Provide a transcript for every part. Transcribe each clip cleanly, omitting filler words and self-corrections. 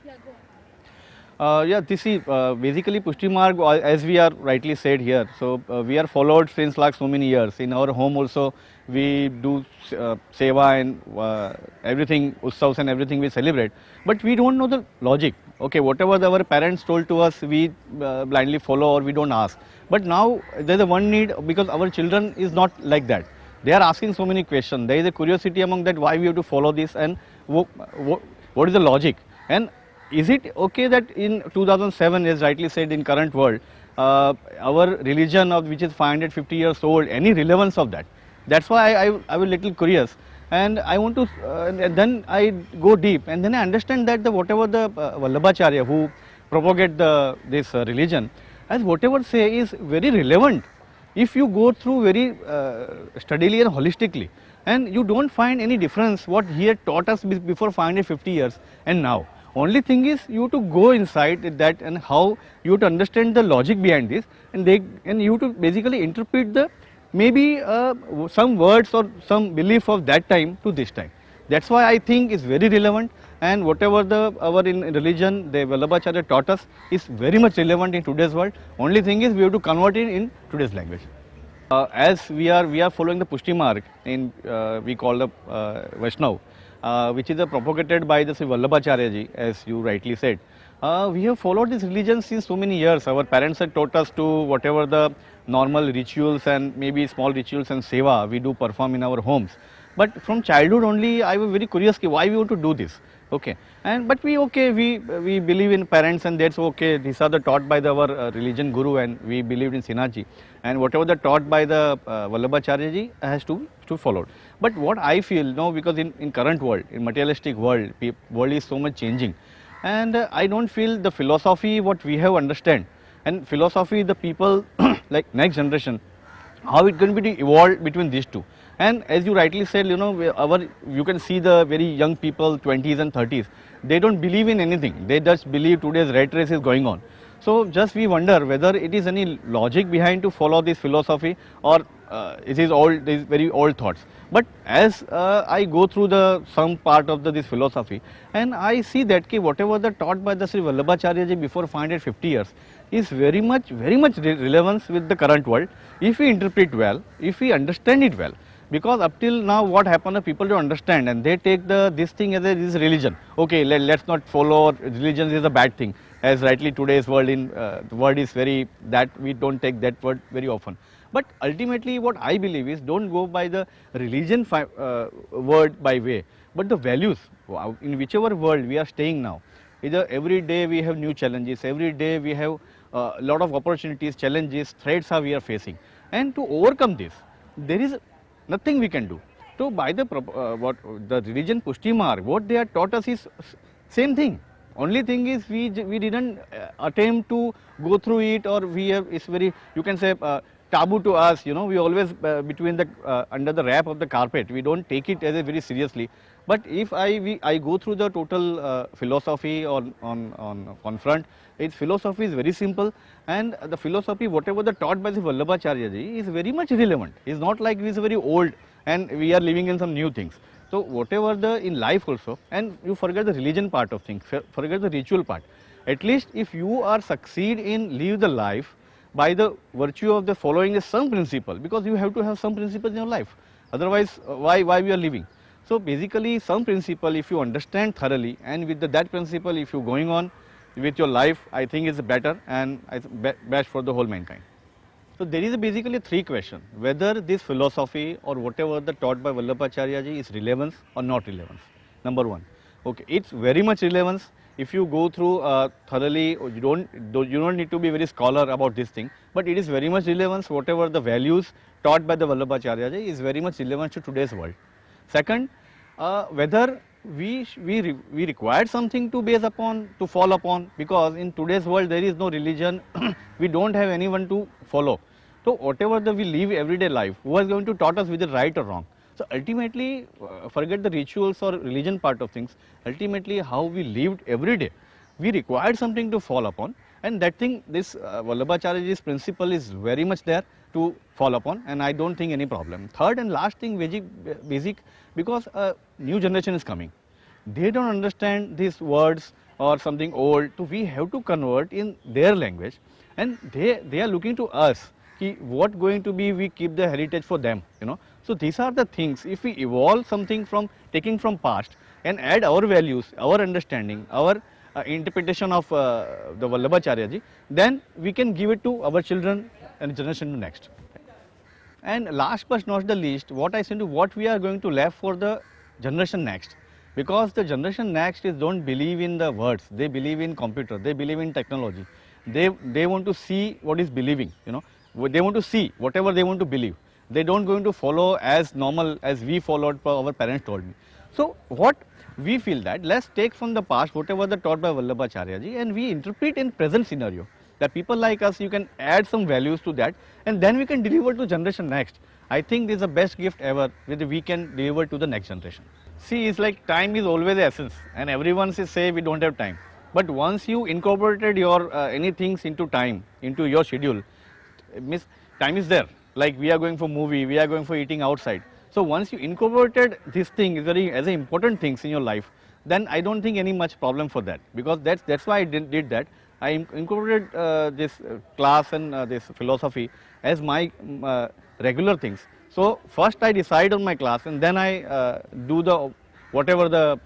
Yeah, go on. Yeah, this is basically Pushti Marg, as we are rightly said here. So we are followed since like so many years. In our home also, we do seva and everything, utsavs and everything we celebrate. But we don't know the logic. Okay, whatever our parents told to us, we blindly follow or we don't ask. But now there is a one need because our children is not like that. They are asking so many questions. There is a curiosity among that why we have to follow this and what is the logic and is it okay that in 2007, as rightly said, in current world, our religion of which is 550 years old, any relevance of that? That's why I was little curious, and I want to. And then I go deep, and then I understand that the whatever the Vallabhacharya who propagate this religion, as whatever say is very relevant if you go through very steadily and holistically and you don't find any difference what he had taught us before 550 years and now. Only thing is you to go inside that and how you to understand the logic behind this and you to basically interpret the maybe some words or some belief of that time to this time. That's why I think it's very relevant and whatever our in religion the Vallabhacharya taught us is very much relevant in today's world. Only thing is we have to convert it in today's language. As we are following the Pushti Marg in we call the Vaishnav, which is propagated by the Sri Vallabhacharya ji, as you rightly said. We have followed this religion since so many years. Our parents had taught us to whatever the normal rituals and maybe small rituals and seva we do perform in our homes. But from childhood only, I was very curious why we want to do this. Okay, and but we believe in parents and that's okay. These are the taught by our religion guru and we believed in Sinaji and whatever the taught by the Vallabhacharya ji has to followed. But what I feel now because in current world, in materialistic world, world is so much changing, and I don't feel the philosophy what we have understand and philosophy the people like next generation how it can be evolved between these two. And as you rightly said, you can see the very young people, 20s and 30s, they don't believe in anything. They just believe today's rat race is going on. So just we wonder whether it is any logic behind to follow this philosophy or it is old, these very old thoughts. But as I go through some part of this philosophy, and I see that whatever the taught by the Sri Vallabhacharya ji before 550 years is very much relevance with the current world if we interpret well, if we understand it well. Because up till now what happened, people don't understand and they take this thing as this religion. Okay, let's not follow religion is a bad thing. As rightly today's world the word is very that we don't take that word very often. But ultimately what I believe is don't go by the religion word by way, but the values in whichever world we are staying now. Either every day we have new challenges, every day we have a lot of opportunities, challenges, threats are we are facing. And to overcome this, there is nothing we can do. So by what the religion Pushti Marg, what they have taught us is same thing. Only thing is we didn't attempt to go through it or we have, it's very, you can say taboo to us, we always between the, under the wrap of the carpet, we don't take it as a very seriously. But if I go through the total philosophy on front, its philosophy is very simple and the philosophy whatever the taught by the Vallabhacharya ji is very much relevant. It's not like it is very old and we are living in some new things. So whatever in life also, and you forget the religion part of things, forget the ritual part. At least if you are succeed in live the life by the virtue of the following some principle, because you have to have some principles in your life. Otherwise, why we are living? So basically some principle if you understand thoroughly and with that principle if you going on with your life, I think is better and best for the whole mankind. So there is basically three questions, whether this philosophy or whatever the taught by Vallabhacharya ji is relevance or not relevance. Number one, okay, it's very much relevance. If you go through thoroughly, you don't need to be very scholar about this thing, but it is very much relevance. Whatever the values taught by the Vallabhacharya ji is very much relevant to today's world. Second, whether we require something to base upon, to fall upon, because in today's world there is no religion, we don't have anyone to follow. So whatever we live everyday life, who is going to taught us whether right or wrong? So ultimately, forget the rituals or religion part of things, ultimately how we lived every day, we required something to fall upon, and that thing, this Vallabhacharya's principle is very much there to fall upon, and I don't think any problem. Third and last thing, basic, because new generation is coming. they don't understand these words or something old, so we have to convert in their language, and they are looking to us ki what going to be we keep the heritage for them, you know. So these are the things, if we evolve something from taking from past and add our values, our understanding, our interpretation of the Vallabhacharya ji, then we can give it to our children and generation to next. And last but not the least, what I say to what we are going to left for the generation next, because the generation next is don't believe in the words, they believe in computer, they believe in technology, they want to see what is believing, you know, they want to see whatever they want to believe, they don't going to follow as normal as we followed our parents told me. So what we feel that let's take from the past whatever the taught by Vallabhacharya ji and we interpret in present scenario, that people like us, you can add some values to that and then we can deliver to generation next. I think this is the best gift ever which we can deliver to the next generation. See, it's like time is always the essence and everyone says say we don't have time. But once you incorporated your anything into time, into your schedule, means time is there. Like we are going for movie, we are going for eating outside. So once you incorporated this thing as an important things in your life, then I don't think any much problem for that, because that's why I did that. I incorporated this class and this philosophy as my regular things. So first I decide on my class and then I do the whatever the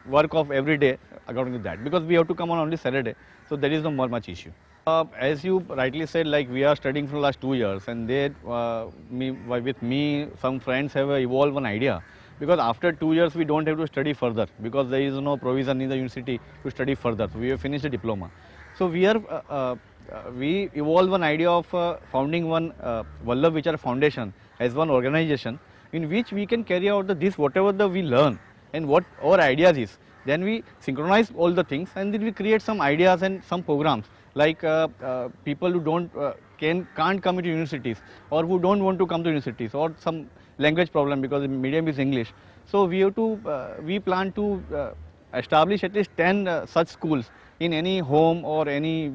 work of every day according to that, because we have to come on only Saturday, so there is no more much issue. As you rightly said, like we are studying for the last 2 years and with me some friends have evolved one idea, because after 2 years we don't have to study further because there is no provision in the university to study further. So we have finished the diploma. So we evolved one idea of founding one Vallabh Foundation as one organization in which we can carry out this whatever we learn and what our ideas is. Then we synchronize all the things and then we create some ideas and some programs like people who can't come to universities or who don't want to come to universities or some language problem because the medium is English. So we plan to establish at least 10 such schools in any home or any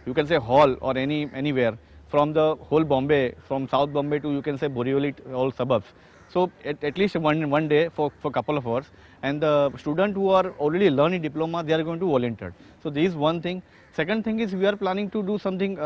you can say hall or anywhere from the whole Bombay, from South Bombay to you can say Borivali, all suburbs. So at least one day for a couple of hours, and the students who are already learning diploma, they are going to volunteer. So this is one thing. Second thing is we are planning to do something,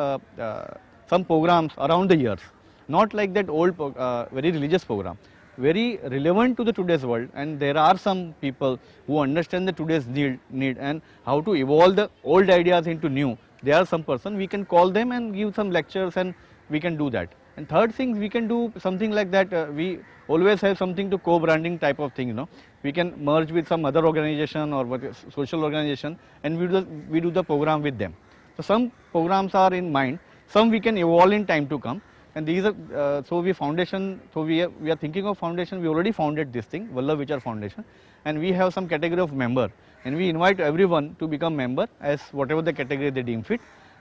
some programs around the years, not like that old very religious program, very relevant to the today's world, and there are some people who understand the today's need and how to evolve the old ideas into new. There are some person we can call them and give some lectures and we can do that. And third thing, we can do something like that, we always have something to co-branding type of thing, you know. We can merge with some other organization or social organization and we do the program with them. So some programs are in mind, some we can evolve in time to come. And these are, so we are thinking of foundation, we already founded this thing, Vallabh Foundation, and we have some category of member and we invite everyone to become member as whatever the category they deem fit,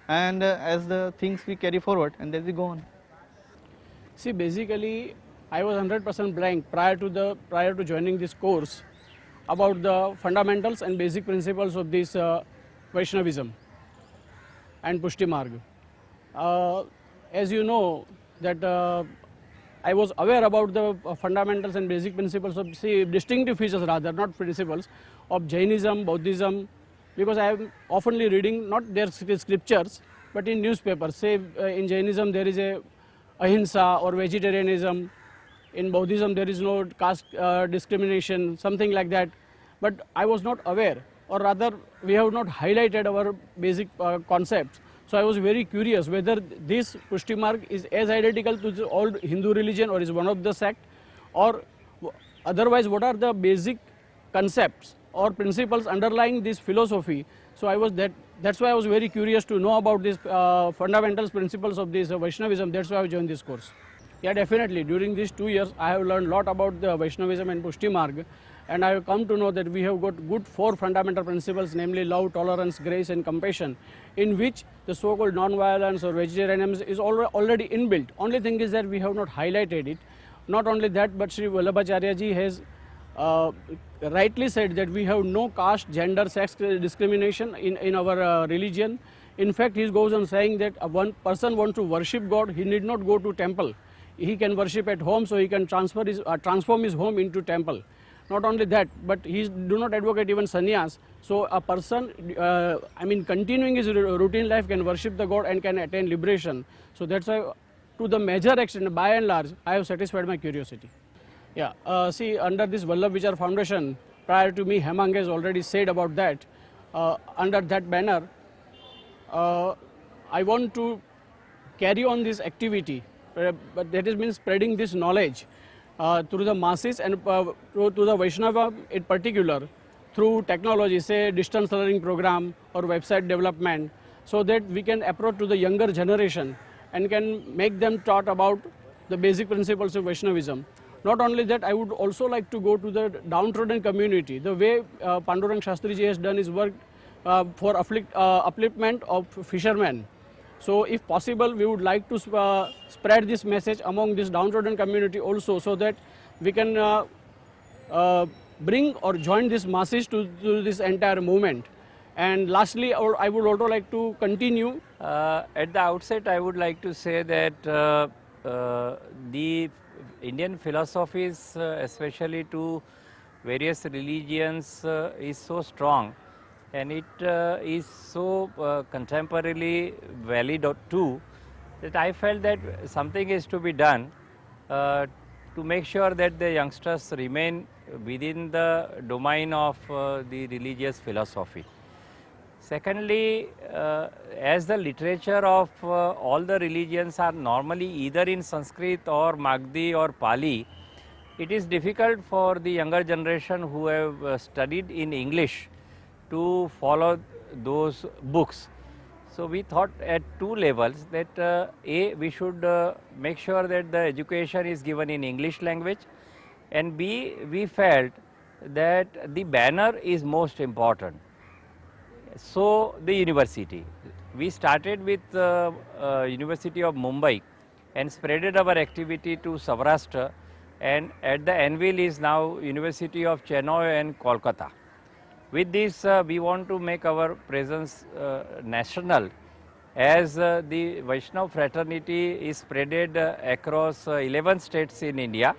and as the things we carry forward and then we go on. See, basically, I was 100% blank prior to joining this course about the fundamentals and basic principles of this Vaishnavism and Pushti Marg. As you know that I was aware about the fundamentals and basic principles of, distinctive features rather, not principles, of Jainism, Buddhism, because I am oftenly reading not their scriptures but in newspapers. Say in Jainism there is a ahimsa or vegetarianism, in Buddhism there is no caste discrimination, something like that, but I was not aware, or rather we have not highlighted our basic concepts. So I was very curious whether this Pushti Marg is as identical to the old Hindu religion or is one of the sect, or otherwise what are the basic concepts or principles underlying this philosophy. So that's why I was very curious to know about these fundamentals, principles of this Vaishnavism. That's why I joined this course. Yeah, definitely. During these 2 years, I have learned a lot about the Vaishnavism and Pushti Marg, and I have come to know that we have got good 4 fundamental principles, namely love, tolerance, grace and compassion, in which the so-called non-violence or vegetarianism is already inbuilt. Only thing is that we have not highlighted it. Not only that, but Sri Vallabhacharya ji has rightly said that we have no caste, gender, sex discrimination in our religion. In fact, he goes on saying that one person wants to worship God, he need not go to temple. He can worship at home, so he can transform his home into temple. Not only that, but he do not advocate even sannyas. So a person, continuing his routine life can worship the God and can attain liberation. So that's why, to the major extent, by and large, I have satisfied my curiosity. Yeah, see, under this Vallabh Vichar Foundation, prior to me, Hemang has already said about that. Under that banner, I want to carry on this activity, but that is means spreading this knowledge through the masses and to the Vaishnava in particular, through technology, say distance learning program or website development, so that we can approach to the younger generation and can make them taught about the basic principles of Vaishnavism. Not only that, I would also like to go to the downtrodden community. The way Pandurang Shastriji has done his work for upliftment of fishermen. So if possible, we would like to spread this message among this downtrodden community also, so that we can bring or join these masses to this entire movement. And lastly, I would also like to continue. At the outset, I would like to say that the Indian philosophies, especially to various religions, is so strong, and it is so contemporarily valid too, that I felt that something is to be done to make sure that the youngsters remain within the domain of the religious philosophy. Secondly, as the literature of all the religions are normally either in Sanskrit or Magdi or Pali, it is difficult for the younger generation who have studied in English to follow those books. So we thought at two levels that A, we should make sure that the education is given in English language, and B, we felt that the banner is most important. So the university, we started with University of Mumbai and spreaded our activity to Saurashtra, and at the anvil is now University of Chennai and Kolkata. With this, we want to make our presence national, as the Vaishnava fraternity is spreaded across 11 states in India,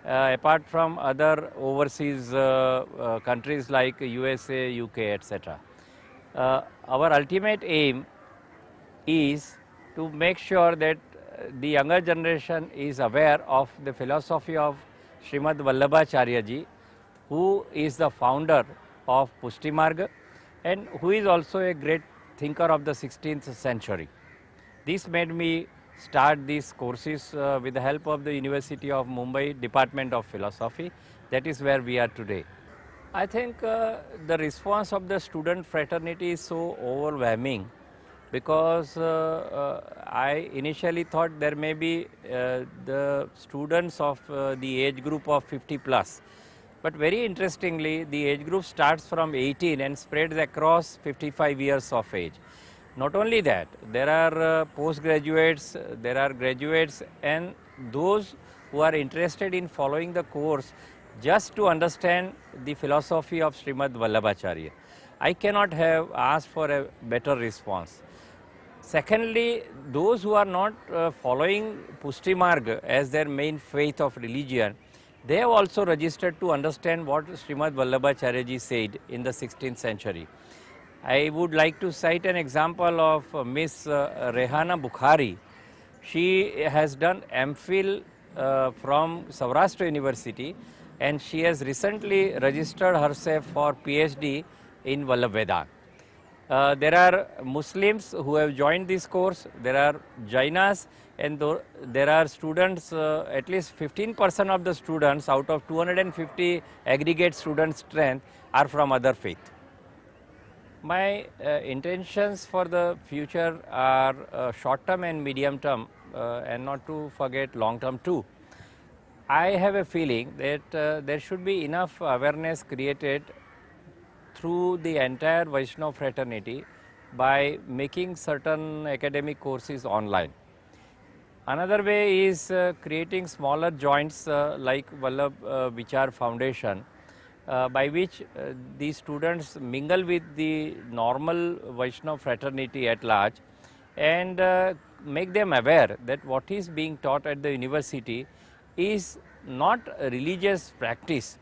apart from other overseas countries like USA, UK, etc. Our ultimate aim is to make sure that the younger generation is aware of the philosophy of Srimad Vallabhacharya ji, who is the founder of Pushti Marga and who is also a great thinker of the 16th century. This made me start these courses with the help of the University of Mumbai Department of Philosophy. That is where we are today. I think the response of the student fraternity is so overwhelming, because I initially thought there may be the students of the age group of 50 plus. But very interestingly, the age group starts from 18 and spreads across 55 years of age. Not only that, there are postgraduates, there are graduates, and those who are interested in following the course just to understand the philosophy of Srimad Vallabhacharya. I cannot have asked for a better response. Secondly, those who are not following Pushti Marga as their main faith of religion, they have also registered to understand what Srimad Vallabhacharya ji said in the 16th century. I would like to cite an example of Miss Rehana Bukhari. She has done MPhil from Saurashtra University, and she has recently registered herself for PhD in Vallabh Vedanta. There are Muslims who have joined this course, there are Jainas, and there are students, at least 15% of the students out of 250 aggregate student strength are from other faith. My intentions for the future are short term and medium term, and not to forget long term too. I have a feeling that there should be enough awareness created through the entire Vaishnava fraternity by making certain academic courses online. Another way is creating smaller joints like Vallabh Vichar Foundation, by which the students mingle with the normal Vaishnava fraternity at large and make them aware that what is being taught at the university is not a religious practice.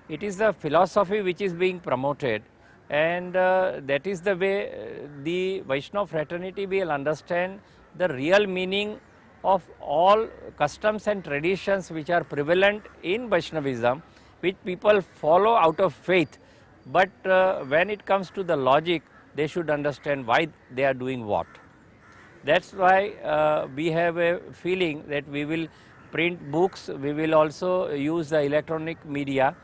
it is the philosophy which is being promoted, and that is the way the Vaishnava fraternity will understand the real meaning of all customs and traditions which are prevalent in Vaishnavism, which people follow out of faith. But when it comes to the logic, they should understand why they are doing what. That's why we have a feeling that we will print books, we will also use the electronic media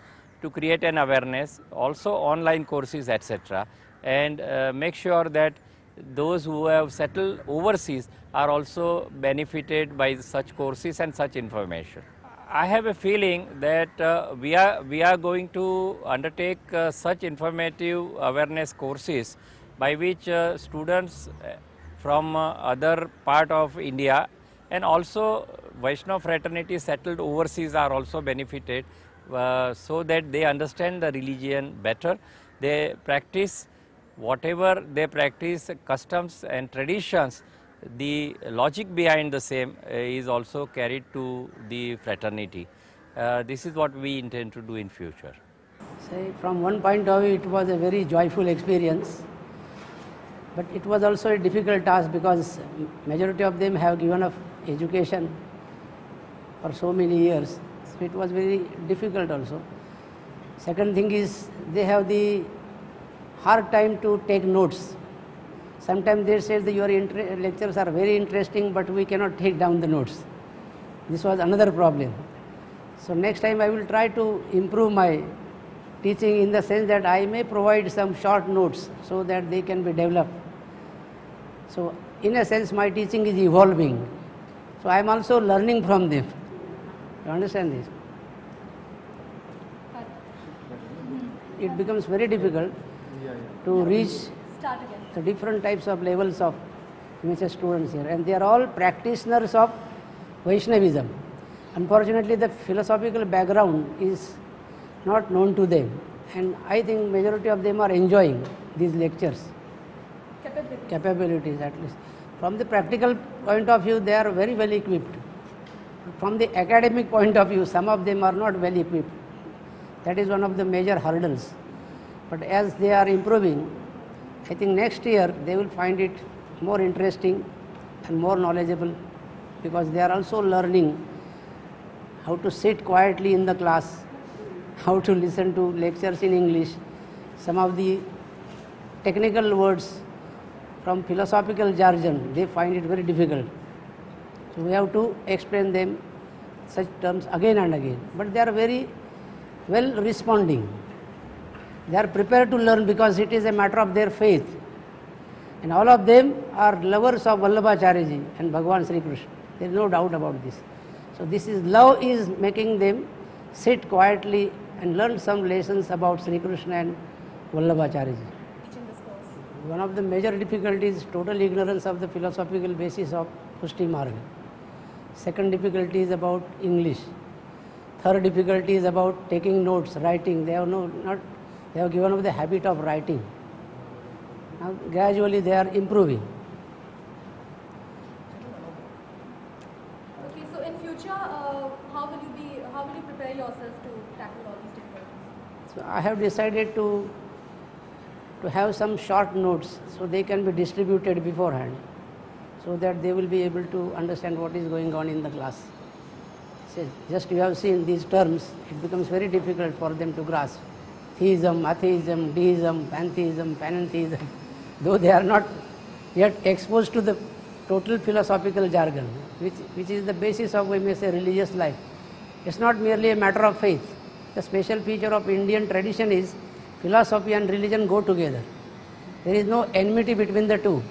to create an awareness, also online courses, etc., and make sure that those who have settled overseas are also benefited by such courses and such information. I have a feeling that we are going to undertake such informative awareness courses by which students from other part of India and also Vaishnava fraternity settled overseas are also benefited, so that they understand the religion better. They practice whatever they practice, customs and traditions, the logic behind the same is also carried to the fraternity. This is what we intend to do in future. Say, from one point of view, it was a very joyful experience, but it was also a difficult task because majority of them have given up education for so many years. So it was very difficult also. Second thing is they have the hard time to take notes. Sometimes they say that your lectures are very interesting, but we cannot take down the notes. This was another problem. So next time I will try to improve my teaching in the sense that I may provide some short notes so that they can be developed. So in a sense my teaching is evolving. So I am also learning from them. You understand this? It becomes very difficult to reach the different types of levels of students here, and they are all practitioners of Vaishnavism. Unfortunately, the philosophical background is not known to them, and I think majority of them are enjoying these lectures. Capabilities at least. From the practical point of view, they are very well equipped. From the academic point of view, some of them are not well equipped. That is one of the major hurdles. But as they are improving, I think next year they will find it more interesting and more knowledgeable, because they are also learning how to sit quietly in the class, how to listen to lectures in English. Some of the technical words from philosophical jargon, they find it very difficult. So we have to explain them such terms again and again. But they are very well responding. They are prepared to learn because it is a matter of their faith. And all of them are lovers of Vallabhacharyaji and Bhagavan Sri Krishna. There is no doubt about this. So this is love is making them sit quietly and learn some lessons about Sri Krishna and Vallabhacharyaji. One of the major difficulties is total ignorance of the philosophical basis of Pushti Marga. Second difficulty is about English. Third difficulty is about taking notes, writing. They have given up the habit of writing. Now gradually they are improving. Okay, so in future, how will you prepare yourself to tackle all these difficulties? So I have decided to have some short notes so they can be distributed beforehand, so that they will be able to understand what is going on in the class. So just you have seen these terms, it becomes very difficult for them to grasp. Theism, atheism, deism, pantheism, panentheism, though they are not yet exposed to the total philosophical jargon, which is the basis of, we may say, religious life. It's not merely a matter of faith. The special feature of Indian tradition is philosophy and religion go together. There is no enmity between the two.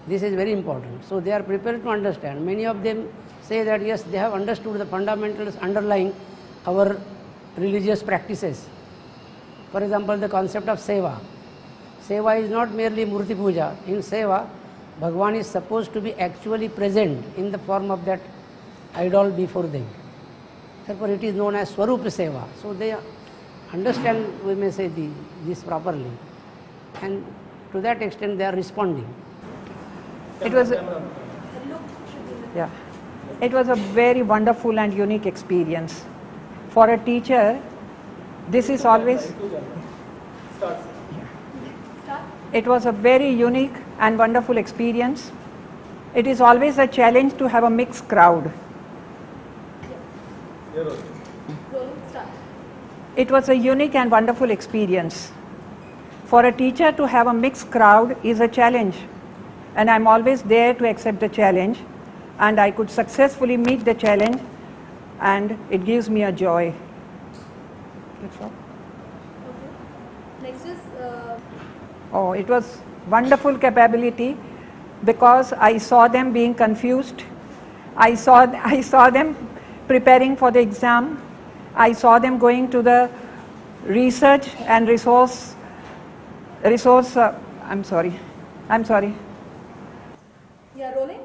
This is very important. So they are prepared to understand. Many of them say that yes, they have understood the fundamentals underlying our religious practices. For example, the concept of seva. Seva is not merely Murti Puja. In seva, Bhagavan is supposed to be actually present in the form of that idol before them. Therefore, it is known as Swarup Seva. So they understand, we may say, this properly. And to that extent, they are responding. It was it was a very wonderful and unique experience. For a teacher, this is always, it was a very unique and wonderful experience. It is always a challenge to have a mixed crowd. Rolling, start. It was a unique and wonderful experience. For a teacher to have a mixed crowd is a challenge, and I'm always there to accept the challenge, and I could successfully meet the challenge, and it gives me a joy. That's all. Okay. Next is Oh, it was wonderful capability because I saw them being confused. I saw them preparing for the exam. I saw them going to the research and resource, I'm sorry. yeah, rolling.